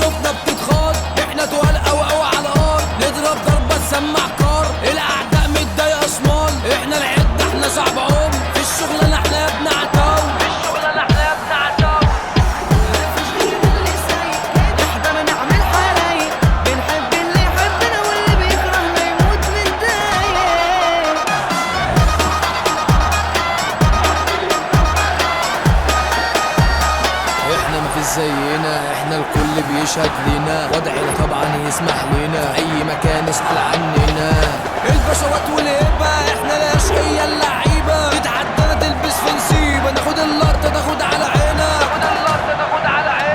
صفوفنا بتتخاض، احنا تقال قوي قوي على الارض، نضرب ضربه تسمع كار، الاعداء متضايقه صمال، احنا العده احنا صعب عم، في الشغلانه احنا يا ابن عتاو، في الشغلانه احنا يا ابن عتاو. مفيش غيرنا اللي سايق كده، احنا نعمل حرايق، بنحب اللي يحبنا واللي بيكرهنا يموت متضايق. احنا مفيش زينا، احنا الكل بيشهد لينا، وضعنا طبعا يسمح لينا اي مكان يسأل عننا. البشوات والهبه احنا الاشقية اللعيبه، تتعدى تلبس في نصيبه، ناخد اللقطه تاخد على عينا، ناخد اللقطه تاخد على عينا.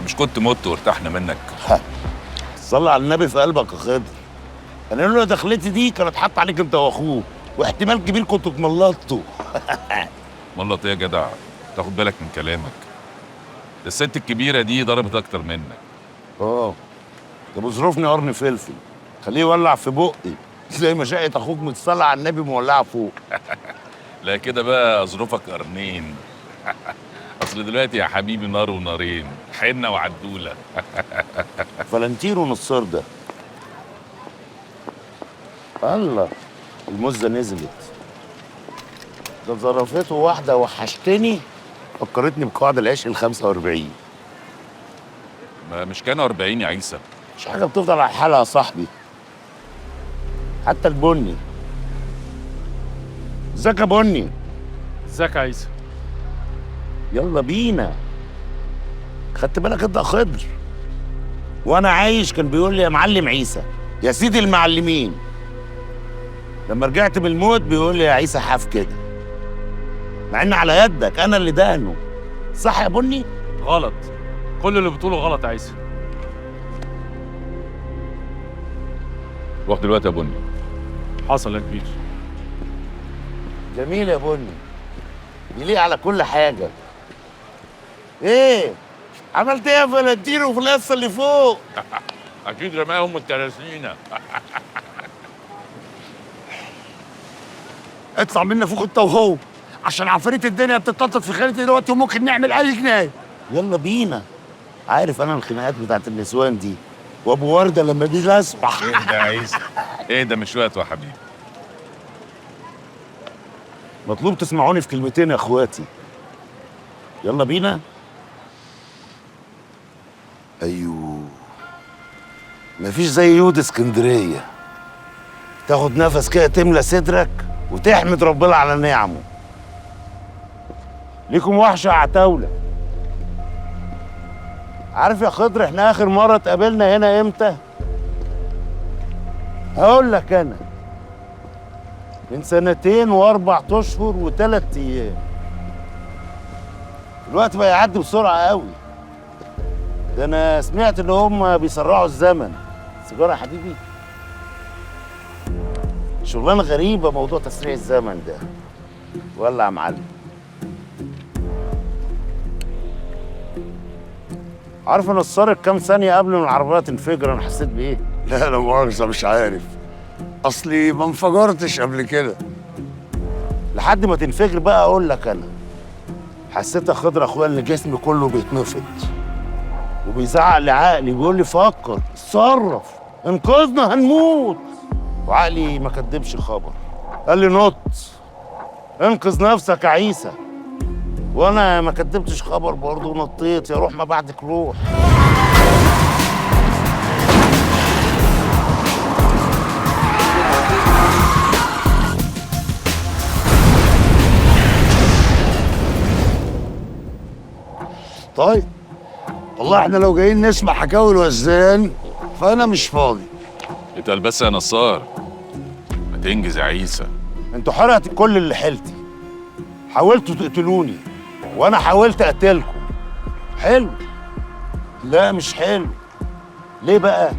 مش كنت مت وارتحنا منك؟ صلي على النبي في قلبك يا خضر. انا لولا دخلتي دي كانت حاطه عليك انت واخوه، واحتمال كبير كنتوا اتملطتوا. ملط ايه يا جدع؟ تاخد بالك من كلامك. ده الست الكبيره دي ضربت اكتر منك. طب اظرفني قرن فلفل، خليه يولع في بقي زي ما شقت اخوك متصلى على النبي مولعه فوق. لا كده بقى اظروفك قرنين. اصل دلوقتي يا حبيبي نار ونارين، حنه وعدوله. فلنتيرو نصار ده. الله، المزه نزلت. ده ظرفته واحده وحشتني، فكرتني بقواعد العشق ال 45. ما مش كانوا 40 يا عيسى؟ مش حاجه بتفضل على حالها يا صاحبي، حتى البني. ازيك يا بني؟ ازيك يا عيسى؟ يلا بينا. خدت بالك انت يا خضر؟ وانا عايش كان بيقول لي يا معلم عيسى، يا سيدي المعلمين. لما رجعت من الموت بيقول لي يا عيسى حاف كده، مع ان على يدك انا اللي دهنه. صح يا بني؟ غلط، كل اللي بتقوله غلط يا عيسى. روح دلوقتي يا بني. حصل يا كبير. جميل يا بني، يليق على كل حاجه. ايه عملت ايه يا فلانتينو في القصه اللي فوق؟ اكيد رماهم التلاسينه. اطلع منا فوق انت وهو، عشان عفاريت الدنيا بتتنطط في خيالتي دلوقتي وممكن نعمل اي جنايه. يلا بينا. عارف انا الخناقات بتاعت النسوان دي، وابو ورده لما بيجي اسبح. ايه ده يا عيسى؟ ايه ده مش وقت يا حبيبي. مطلوب تسمعوني في كلمتين يا اخواتي. يلا بينا. ايوه، مفيش زي يود اسكندريه. تاخد نفس كده تملى صدرك وتحمد ربنا على نعمه. ليكم وحشه عتاوله. عارف يا خضر احنا اخر مره اتقابلنا هنا امتى؟ هقول لك انا، من 2 و4 اشهر و3 ايام. الوقت بقى يعدي بسرعه قوي. ده انا سمعت ان هم بيسرعوا الزمن. سيجاره يا حبيبي؟ شغلانه غريبه موضوع تسريع الزمن ده. ولع يا معلم. عارف انا اتسرق كام ثانيه قبل ما العربيه تنفجر انا حسيت بايه؟ لا مؤاخذه مش عارف، اصلي ما انفجرتش قبل كده. لحد ما تنفجر بقى اقول لك انا. حسيت يا خضر اخويا ان جسمي كله بيتنفض وبيزعق لعقلي بيقول لي فكر، اتصرف، انقذنا هنموت. وعقلي ما كدبش خبر. قال لي نط انقذ نفسك يا عيسى، وانا ما كدبتش خبر برضه ونطيت. يا روح ما بعدك روح. طيب والله احنا لو جايين نسمع حكاوي الوزان فانا مش فاضي. اتقل بس يا نصار، ما تنجز يا عيسى. انتوا حرقت كل اللي حيلتي، حاولتوا تقتلوني وانا حاولت اقتلكم. حلو؟ لا مش حلو. ليه بقى؟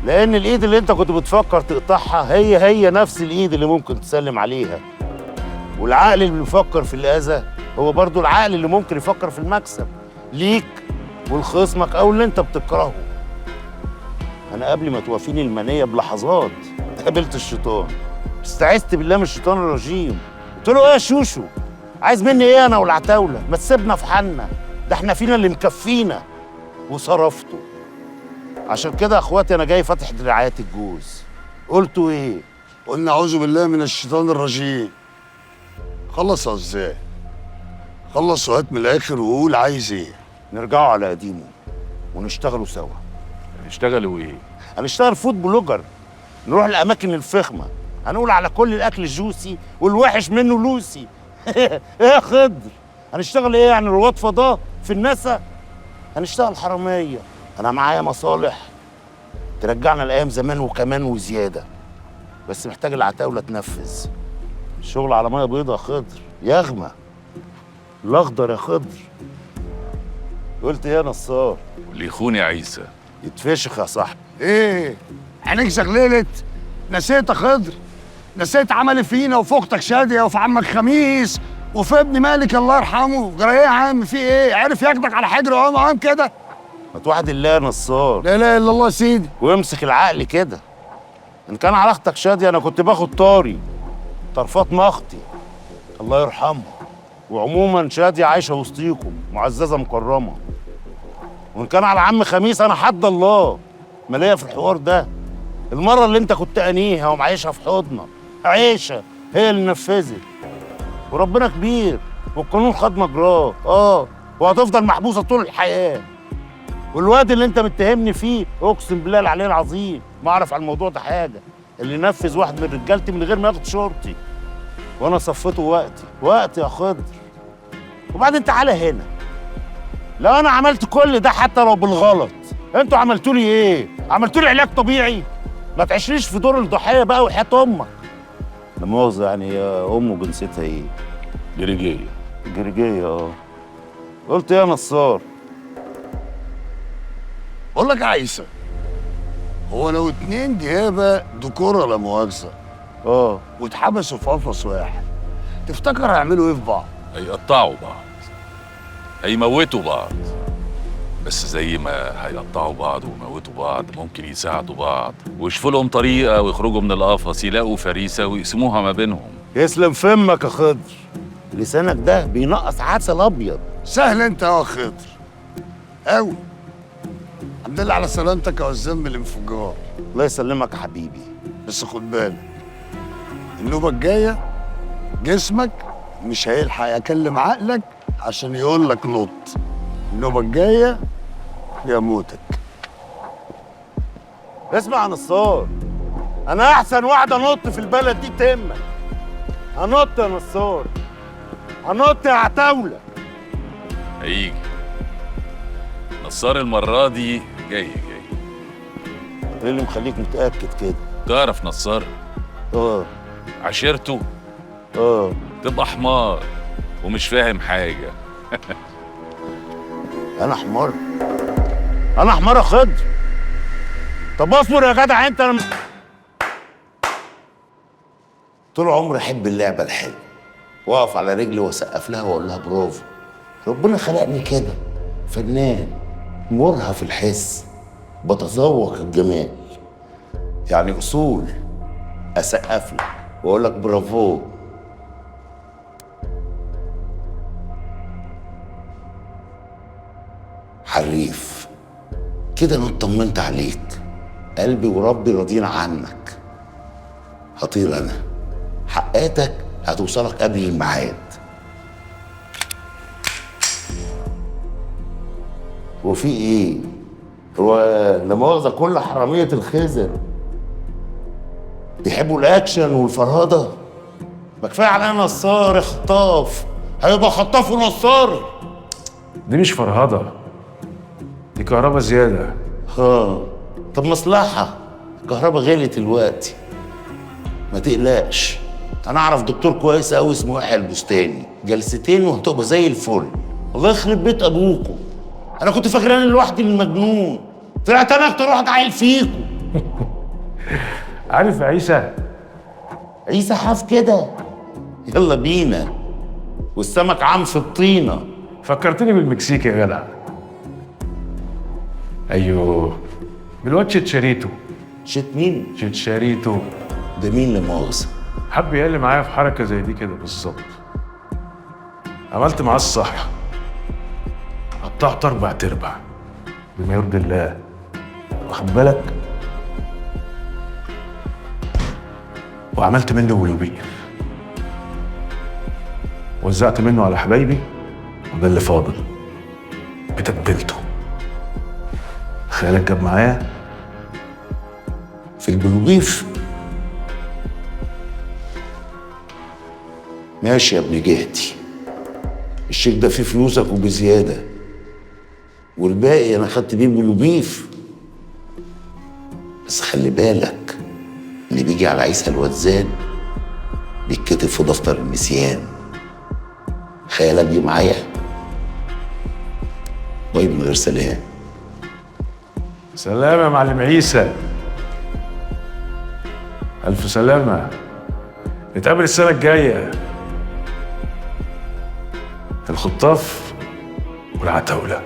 لان الايد اللي انت كنت بتفكر تقطعها هي نفس الايد اللي ممكن تسلم عليها، والعقل اللي بيفكر في الاذى هو برضو العقل اللي ممكن يفكر في المكسب ليك ولخصمك او اللي انت بتكرهه. انا قبل ما توافيني المنيه بلحظات قابلت الشيطان، استعذت بالله من الشيطان الرجيم. قلت له ايه يا شوشو، عايز مني ايه انا والعتاوله؟ ما تسيبنا في حالنا، ده احنا فينا اللي مكفينا. وصرفته. عشان كده يا اخواتي انا جاي فاتح دراعات الجوز. قلتوا ايه؟ قلنا اعوذ بالله من الشيطان الرجيم. خلص يا ازاي؟ خلص وهات من الاخر وقول عايز ايه؟ نرجعوا على قديمه ونشتغلوا سوا. هتشتغلوا ايه؟ هنشتغل فود بلوجر، نروح الاماكن الفخمه، هنقول على كل الاكل جوسي والوحش منه لوسي. ايه يا خضر؟ هنشتغل ايه يعني، رواد فضاء في الناسا؟ هنشتغل حراميه. انا معايا مصالح ترجعنا لايام زمان وكمان وزياده، بس محتاج العتاوله تنفذ. الشغل على ميه بيضاء يا خضر، يغمى الاخضر يا خضر. قلت ايه يا نصار؟ واللي يخون يا عيسى يتفشخ يا صاحبي. ايه؟ عينيك زغللت؟ نسيت يا خضر؟ نسيت عمل فينا وفي اختك شاديه وفي عمك خميس وفي ابن مالك الله يرحمه؟ جرى ايه يا عم؟ في ايه؟ عرف ياخدك على حجره وهو معاهم كده؟ ما توحد الله يا نصار. لا اله الا الله يا سيدي. وامسك العقل كده. ان كان على اختك شاديه انا كنت باخد طاري طرفات مختي الله يرحمها. وعموما شاديه عايشه وسطيكم معززه مكرمه. وان كان على عم خميس انا حد الله ماليه في الحوار ده. المره اللي انت كنت انيها ومعيشها في حضنك عيشه هي اللي نفذت. وربنا كبير والقانون خد مجراه. وهتفضل محبوسه طول الحياه. والواد اللي انت متهمني فيه اقسم بالله العلي العظيم ما اعرف على الموضوع ده حاجه، اللي نفذ واحد من رجالتي من غير ما ياخد شرطي، وانا صفيته وقتي يا خضر. وبعدين تعالى هنا، لو انا عملت كل ده حتى لو بالغلط انتوا عملتوا لي ايه؟ عملتوا لي علاج طبيعي؟ ما تعيشليش في دور الضحيه بقى وحياه امك. لا مؤاخذه يعني هي امه جنسيتها ايه؟ جريجيه. جريجيه. قلت ايه يا نصار؟ بقول لك يا عيسى، هو لو اتنين ديابه دكوره لا مؤاخذه واتحبسوا في قفص واحد تفتكر هيعملوا ايه في بعض؟ هيقطعوا بعض، هيموتوا بعض. بس زي ما هيقطعوا بعض ويموتوا بعض ممكن يساعدوا بعض ويشوفوا لهم طريقه ويخرجوا من القفص، يلاقوا فريسه ويقسموها ما بينهم. يسلم فمك يا خضر، لسانك ده بينقص عسل ابيض. سهل انت يا خضر قوي. الحمد لله على سلامتك يا وزان من الانفجار. الله يسلمك يا حبيبي. بس خد بالك النوبه الجايه جسمك مش هيلحق يكلم عقلك عشان يقول لك نط. النوبه الجايه يا موتك. اسمع يا نصار، انا احسن واحد انط في البلد دي تهمك. هنط يا نصار، هنط يا عتاوله. هيجي نصار المره دي جاي. ايه اللي مخليك متاكد كده؟ تعرف نصار؟ عشيرته تبقى حمار ومش فاهم حاجه. انا حمار؟ انا حمار يا خضر؟ طب اصبر يا جدع انت. انا طول عمري احب اللعبه الحلوه، واقف على رجلي واسقف لها واقول لها برافو. ربنا خلقني كده فنان مرهف الحس، بتذوق الجمال. يعني اصول اسقف لك واقول لك برافو. حريف كده انا اطمنت عليك، قلبي وربي راضيين عنك. هطير انا، حقاتك هتوصلك قبل الميعاد. وفي ايه؟ هو لا مؤاخذة كل حرامية الخزر بيحبوا الاكشن والفرهدة؟ ما كفايه علينا نصار خطاف، هيبقى خطاف ونصار. دي مش فرهضة، دي كهرباء زيادة. طب مصلحة، الكهرباء غلت دلوقتي، ما تقلقش. انا اعرف دكتور كويس قوي اسمه يحيى البستاني، جلستين وهتبقى زي الفل. الله يخرب بيت ابوكم، انا كنت فاكراني لوحدي المجنون، طلعت انا اكتر واحد عايل فيكم. عارف يا عيسى؟ عيسى حاف كده. يلا بينا، والسمك عام في الطينه. فكرتني بالمكسيك يا جدع. ايوه، بالواد تشيتشاريتو. شت مين؟ تشيتشاريتو ده مين لا مؤاخذة؟ حب يقل معايا في حركة زي دي كده بالظبط. عملت معاه الصح، قطعت 4/4 بما يرضي الله، واخد بالك؟ وعملت منه بلوبير، وزعت منه على حبايبي، وده اللي فاضل بتتبيلته. خيالك جاب معايا في البلوبيف. ماشي يا ابن جهتي، الشيك ده فيه فلوسك وبزياده، والباقي انا خدت بيه بلوبيف. بس خلي بالك، اللي بيجي على عيسى الوزان بيتكتب في دفتر النسيان. خيالك دي معايا؟ باي من غير سلام. سلام يا معلم عيسى، ألف سلامة. نتقابل السنة الجاية في الخطاف والعتاولة.